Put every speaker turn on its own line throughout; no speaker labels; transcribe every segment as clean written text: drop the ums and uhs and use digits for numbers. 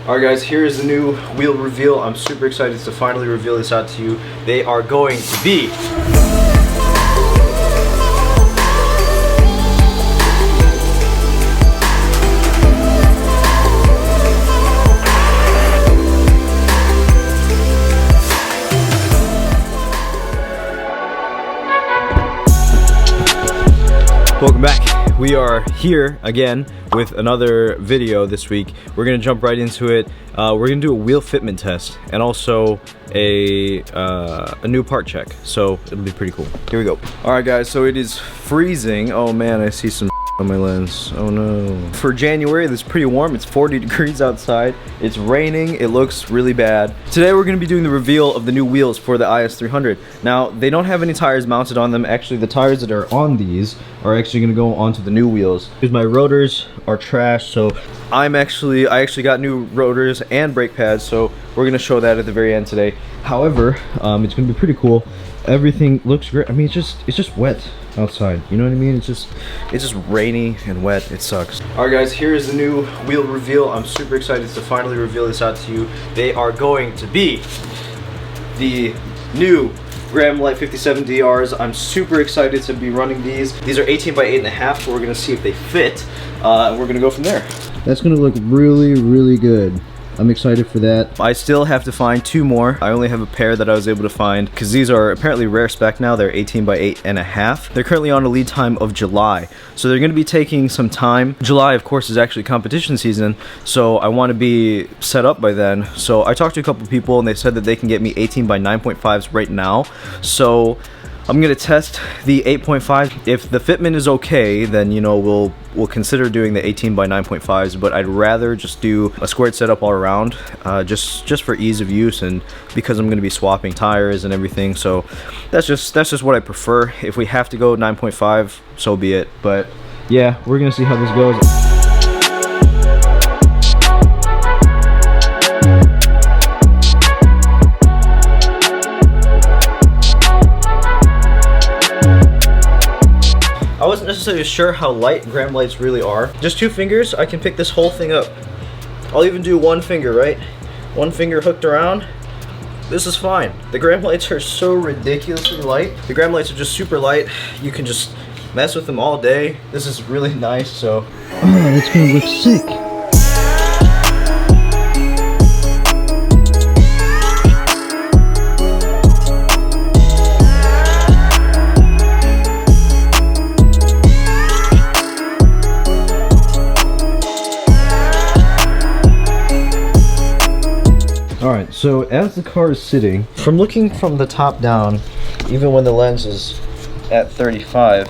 Alright guys, here is the new wheel reveal. I'm super excited to finally reveal this out to you. They are going to be Welcome back. We are here again with another video this week. We're gonna jump right into it. We're gonna do a wheel fitment test and also a new part check. So it'll be pretty cool. Here we go. All right, guys. So it is freezing. Oh man, I see some on my lens. Oh no. For January, it's pretty warm. It's 40 degrees outside. It's raining. It looks really bad. Today we're gonna be doing the reveal of the new wheels for the IS300. Now they don't have any tires mounted on them. Actually, the tires that are on these are actually gonna go onto the new wheels. Because my rotors are trash, so I actually got new rotors and brake pads, so we're gonna show that at the very end today. However, it's gonna be pretty cool. Everything looks great. I mean, it's just wet outside. You know what I mean? It's just rainy and wet. It sucks. All right, guys. Here is the new wheel reveal. I'm super excited to finally reveal this out to you. They are going to be the new Graham Light 57 DRs. I'm super excited to be running these. These are 18 by 8.5, so we're gonna see if they fit. And we're gonna go from there. That's gonna look really good. I'm excited for that. I still have to find two more. I only have a pair that I was able to find because these are apparently rare spec now. They're 18 by 8.5. They're currently on a lead time of July. So they're gonna be taking some time. July, of course, is actually competition season. So I wanna be set up by then. So I talked to a couple people and they said that they can get me 18 by 9.5s right now. So I'm gonna test the 8.5. If the fitment is okay, then you know we'll consider doing the 18 by 9.5s. But I'd rather just do a squared setup all around, just for ease of use and because I'm gonna be swapping tires and everything. So that's just what I prefer. If we have to go 9.5, so be it. But yeah, we're gonna see how this goes. I wasn't necessarily sure how light Graham lights really are. Just 2 fingers, I can pick this whole thing up. I'll even do 1 finger, right? 1 finger hooked around. This is fine. The Graham lights are so ridiculously light. The Graham lights are just super light. You can just mess with them all day. This is really nice, so. Oh, that's gonna look sick. Alright, so as the car is sitting, from looking from the top down, even when the lens is at 35,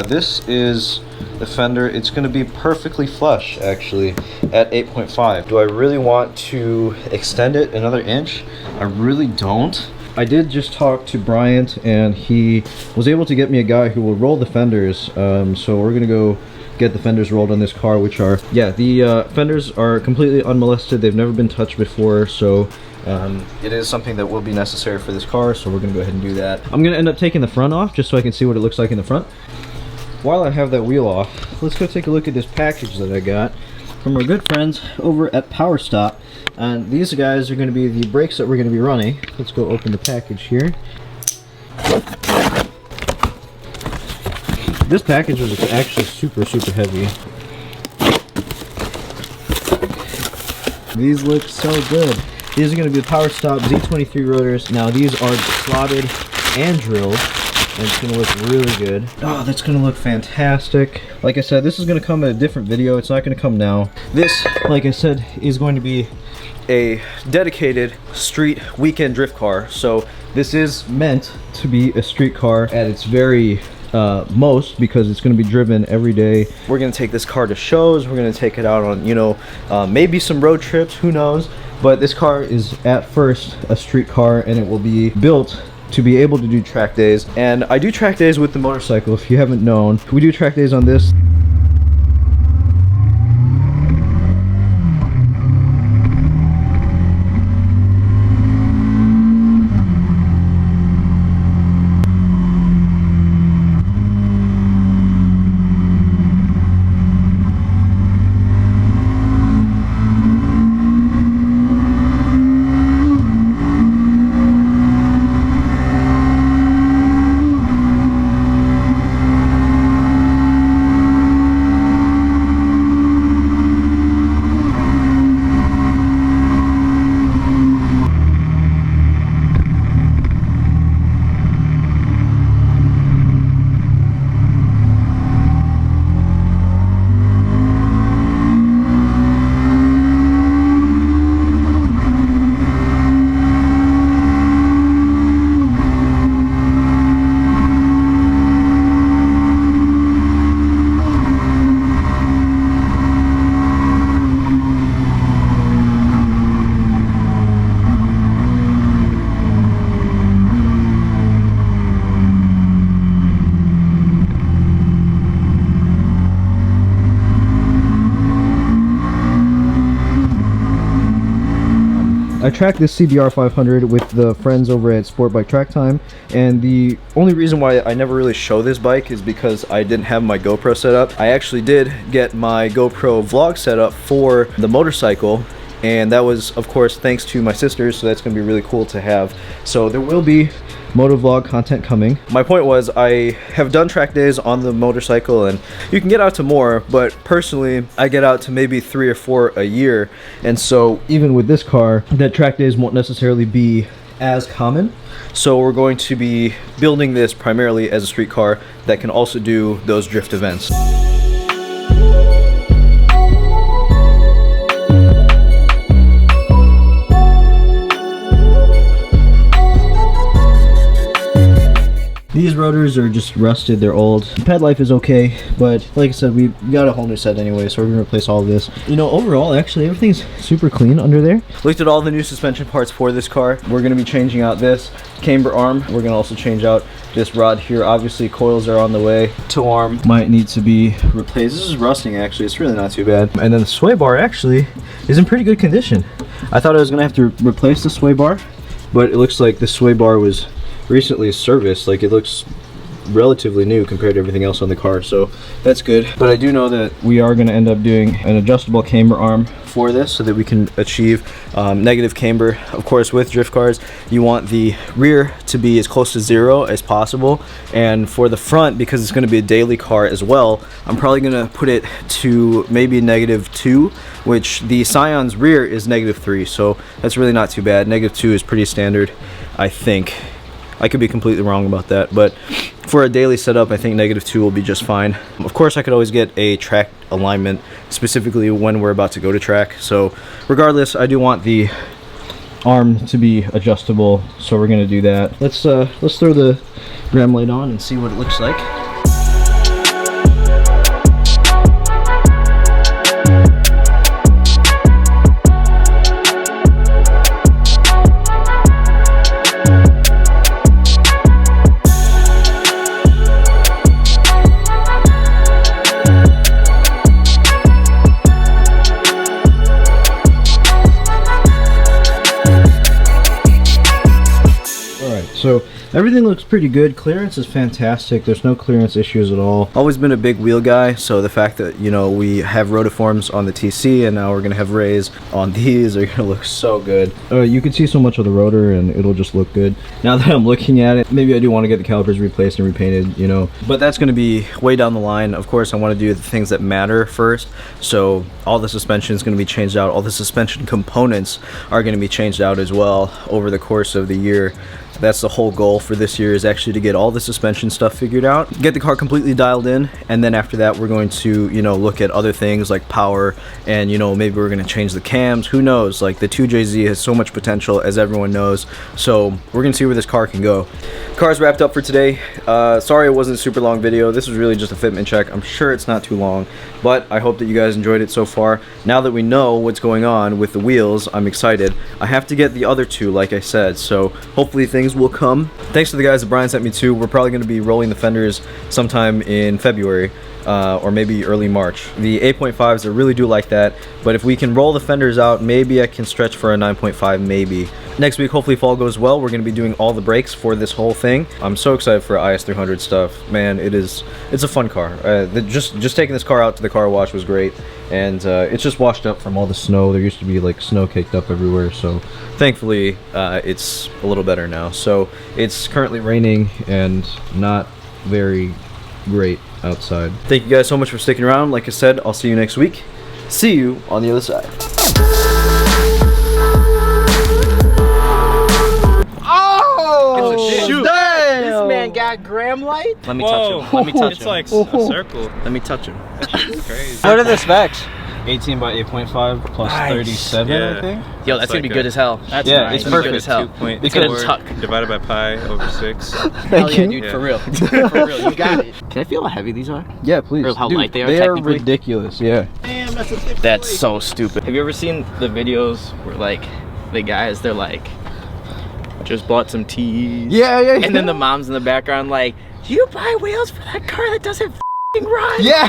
this is the fender. It's going to be perfectly flush, actually, at 8.5. Do I really want to extend it another inch? I really don't. I did just talk to Bryant, and he was able to get me a guy who will roll the fenders, so we're going to go get the fenders rolled on this car, which are, yeah, the fenders are completely unmolested. They've never been touched before, so it is something that will be necessary for this car, so we're gonna go ahead and do that. I'm gonna end up taking the front off just so I can see what it looks like in the front. While I have that wheel off, let's go take a look at this package that I got from our good friends over at Power Stop. And these guys are going to be the brakes that we're going to be running. Let's go open the package here. This package was actually super heavy. These look so good. These are going to be the Power Stop Z23 rotors. Now these are slotted and drilled, and it's going to look really good. Oh, that's going to look fantastic. Like I said, this is going to come in a different video. It's not going to come now. This, like I said, is going to be a dedicated street weekend drift car. So this is meant to be a street car at its very most, because it's going to be driven every day. We're going to take this car to shows. We're going to take it out on, you know, maybe some road trips, who knows. But this car is at first a street car, and it will be built to be able to do track days. And I do track days with the motorcycle, if you haven't known. We do track days on this. I tracked this CBR 500 with the friends over at Sport Bike Track Time, and the only reason why I never really show this bike is because I didn't have my GoPro set up. I actually did get my GoPro vlog set up for the motorcycle, and that was of course thanks to my sisters, so that's going to be really cool to have. So there will be motovlog content coming. My point was, I have done track days on the motorcycle and you can get out to more, but personally I get out to maybe 3 or 4 a year, and so even with this car, that track days won't necessarily be as common. So we're going to be building this primarily as a street car that can also do those drift events. These rotors are just rusted, they're old. The ped life is okay, but like I said, we got a whole new set anyway, so we're gonna replace all of this. You know, overall, actually, everything's super clean under there. Looked at all the new suspension parts for this car. We're gonna be changing out this camber arm. We're gonna also change out this rod here. Obviously, coils are on the way. Toe arm might need to be replaced. This is rusting, actually. It's really not too bad. And then the sway bar actually is in pretty good condition. I thought I was gonna have to replace the sway bar, but it looks like the sway bar was recently serviced. Like, it looks relatively new compared to everything else on the car, so that's good. But I do know that we are going to end up doing an adjustable camber arm for this so that we can achieve negative camber. Of course, with drift cars, you want the rear to be as close to 0 as possible, and for the front, because it's going to be a daily car as well, I'm probably going to put it to maybe -2, which the Scion's rear is -3, so that's really not too bad. -2 is pretty standard, I think. I could be completely wrong about that, but for a daily setup, I think -2 will be just fine. Of course, I could always get a track alignment, specifically when we're about to go to track. So regardless, I do want the arm to be adjustable, so we're gonna do that. Let's throw the gram light on and see what it looks like. So everything looks pretty good. Clearance is fantastic. There's no clearance issues at all. Always been a big wheel guy, so the fact that, you know, we have rotiforms on the TC and now we're gonna have rays on these are gonna look so good. You can see so much of the rotor and it'll just look good. Now that I'm looking at it, maybe I do want to get the calipers replaced and repainted, you know, but that's gonna be way down the line. Of course, I want to do the things that matter first. So all the suspension is going to be changed out. All the suspension components are going to be changed out as well over the course of the year. That's the whole goal for this year, is actually to get all the suspension stuff figured out, get the car completely dialed in, and then after that we're going to, you know, look at other things like power, and, you know, maybe we're going to change the cams. Who knows? Like, the 2JZ has so much potential, as everyone knows, so we're going to see where this car can go. Car's wrapped up for today. Sorry it wasn't a super long video. This was really just a fitment check. I'm sure it's not too long, but I hope that you guys enjoyed it so far. Now that we know what's going on with the wheels, I'm excited. I have to get the other two, like I said, so hopefully things will come. Thanks to the guys that Brian sent me to. We're probably going to be rolling the fenders sometime in February, or maybe early March. The 8.5s, I really do like that, but if we can roll the fenders out, maybe I can stretch for a 9.5, maybe. Next week, hopefully if all goes well, we're going to be doing all the brakes for this whole thing. I'm so excited for IS300 stuff. Man, it's a fun car. Just taking this car out to the car wash was great, and it's just washed up from all the snow. There used to be like snow caked up everywhere, so thankfully it's a little better now. So it's currently raining and not very great outside. Thank you guys so much for sticking around. Like I said, I'll see you next week. See you on the other side.
Oh,
shoot!
Damn. This man got gram light.
Let me touch him. Let me touch him.
It's like a circle.
Let me touch him.
That's crazy.
What are the specs?
18 by 8.5 plus 37,
Yeah.
I think.
Yo, that's gonna be good as hell.
That's
Yeah,
nice.
it's
That's
perfect.
good as hell.
2.4
It's gonna tuck.
divided by pi over 6.
Hell yeah, dude,
Yeah.
for real. For real, you got it. Can I feel how heavy these are?
Yeah, please.
Or how
Dude,
light they are,
They are
technically.
ridiculous, yeah.
Damn, that's a thick
That's
boy.
so stupid. Have you ever seen the videos where like the guys, they're like, just bought some teas.
Yeah.
And then the mom's in the background like, do you buy wheels for that car that doesn't f***ing run?
Yeah.